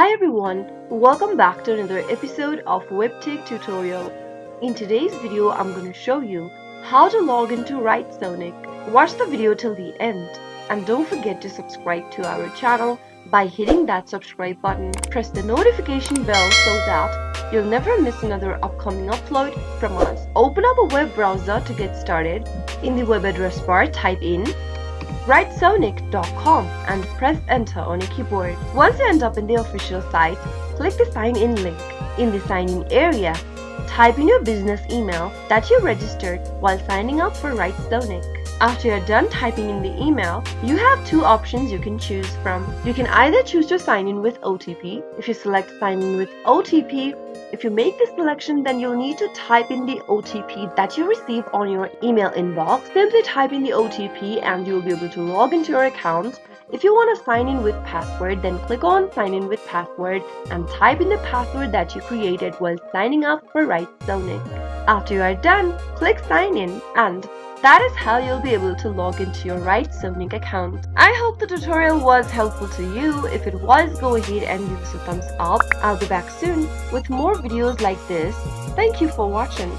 Hi everyone, welcome back to another episode of Webtech Tutorial. In today's video, I'm going to show you how to log into WriteSonic. Watch the video till the end and don't forget to subscribe to our channel by hitting that subscribe button. Press the notification bell so that you'll never miss another upcoming upload from us. Open up a web browser to get started. In the web address bar, type in WriteSonic.com and press enter on your keyboard. Once you end up in the official site, click the sign in link. In the sign in area, type in your business email that you registered while signing up for WriteSonic. After you're done typing in the email, you have two options you can choose from. You can either choose to sign in with OTP. If you select sign in with OTP, if you make this selection, then you'll need to type in the OTP that you receive on your email inbox. Simply type in the OTP and you'll be able to log into your account. If you want to sign in with password, then click on sign in with password and type in the password that you created while signing up for WriteSonic. After you are done, click sign in and that is how you'll be able to log into your WriteSonic account. I hope the tutorial was helpful to you. If it was, go ahead and give us a thumbs up. I'll be back soon with more videos like this. Thank you for watching.